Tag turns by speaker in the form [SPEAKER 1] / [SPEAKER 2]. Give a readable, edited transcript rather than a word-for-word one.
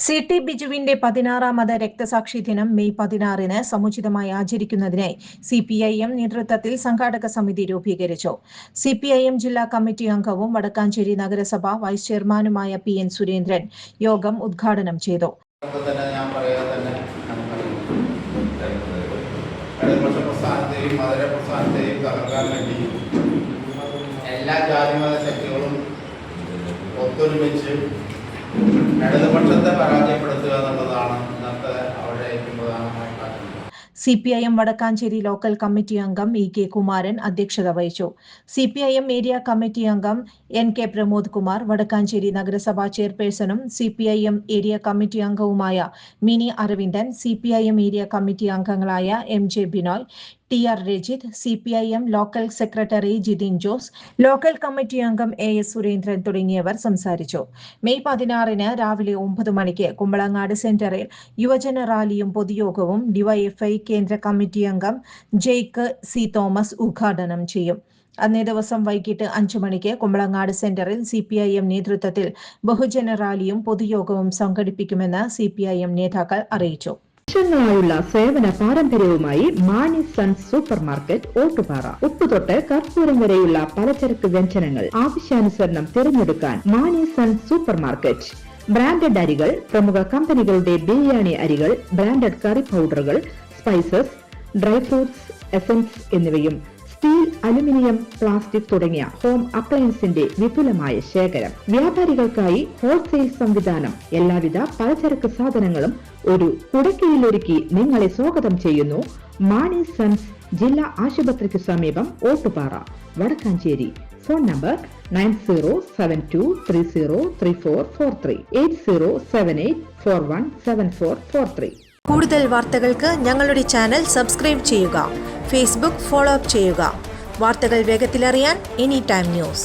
[SPEAKER 1] CT ബിജുവിന്റെ 16ാമത് രക്തസാക്ഷി ദിനം May 16-ന് സമുചിതമായി ആചരിക്കുന്നതിനായി CPIM നേതൃത്വത്തിൽ സംഘാടക സമിതി രൂപീകരിച്ചു. CPIM ജില്ലാ കമ്മിറ്റി അംഗവും വടക്കാഞ്ചേരി നഗരസഭ വൈസ് ചെയർമാനുമായ PN സുരേന്ദ്രൻ യോഗം ഉദ്ഘാടനം ചെയ്തു.
[SPEAKER 2] എല്ലാ ജാതിമത ശക്തികളും ഒത്തൊരുമിച്ച് ഇടതുപക്ഷത്തെ പരാജയപ്പെടുത്തുക എന്നുള്ളതാണ് ഇന്നത്തെ അവരുടെ ഏറ്റവും പ്രധാനമായി കാണുന്നത്.
[SPEAKER 1] CPIM വടക്കാഞ്ചേരി ലോക്കൽ കമ്മിറ്റി അംഗം EK കുമാരൻ അധ്യക്ഷത വഹിച്ചു. CPIM ഏരിയ കമ്മിറ്റി അംഗം NK പ്രമോദ് കുമാർ, വടക്കാഞ്ചേരി നഗരസഭാ ചെയർപേഴ്സണും CPIM ഏരിയ കമ്മിറ്റി അംഗവുമായ mini Aravindan, CPIM area committee അംഗങ്ങളായ MJ Binoy, TR Rajith, CPIM local secretary Jithin Jose, local committee അംഗം AS സുരേന്ദ്രൻ തുടങ്ങിയവർ സംസാരിച്ചു. മെയ് 16-ന് രാവിലെ 9 മണിക്ക് കുമ്പളങ്ങാട് സെന്ററിൽ യുവജന റാലിയും പൊതുയോഗവും DYFI കേന്ദ്ര കമ്മിറ്റി അംഗം ജെയ്ക്ക് C തോമസ് ഉദ്ഘാടനം ചെയ്യും. അന്നേ ദിവസം വൈകിട്ട് 5 മണിക്ക് കുമ്പളങ്ങാട് സെന്ററിൽ CPIM നേതൃത്വത്തിൽ ബഹുജന റാലിയും പൊതുയോഗവും സംഘടിപ്പിക്കുമെന്ന് CPIM നേതാക്കൾ അറിയിച്ചു.
[SPEAKER 3] വർഷങ്ങളായുള്ള സേവന പാരമ്പര്യവുമായി Mani sons super market Ottupara. ഉപ്പുതൊട്ട് കർപ്പൂരം വരെയുള്ള പലചരക്ക് വ്യഞ്ജനങ്ങൾ ആവശ്യാനുസരണം തിരഞ്ഞെടുക്കാൻ Mani sons super market. Branded അരികൾ, പ്രമുഖ കമ്പനികളുടെ ബിരിയാണി അരികൾ, ബ്രാൻഡഡ് കറി പൗഡറുകൾ, സ്പൈസസ്, ഡ്രൈ ഫ്രൂട്ട്സ്, എസൻസ് എന്നിവയും സ്റ്റീൽ, അലുമിനിയം, പ്ലാസ്റ്റിക് തുടങ്ങിയ ഹോം അപ്ലയൻസിന്റെ വിപുലമായ ശേഖരം. വ്യാപാരികൾക്കായി ഹോൾസെയിൽ സംവിധാനം. എല്ലാവിധ പലചരക്ക് സാധനങ്ങളും ഒരു കുടക്കീഴിലൊരുക്കി നിങ്ങളെ സ്വാഗതം ചെയ്യുന്നു. മാണി സൺസ് ജില്ലാ ആശുപത്രിക്ക് സമീപം ഓട്ടുപാറ, വടക്കാഞ്ചേരി. Phone number 9072303443 8078417443.
[SPEAKER 4] കൂടുതൽ വാർത്തകൾക്ക് ഞങ്ങളുടെ ചാനൽ സബ്സ്ക്രൈബ് ചെയ്യുക. ഫേസ്ബുക്ക് ഫോളോ അപ്പ് ചെയ്യുക. വാർത്തകൾ വേഗത്തിലറിയാൻ എനി ടൈം ന്യൂസ്.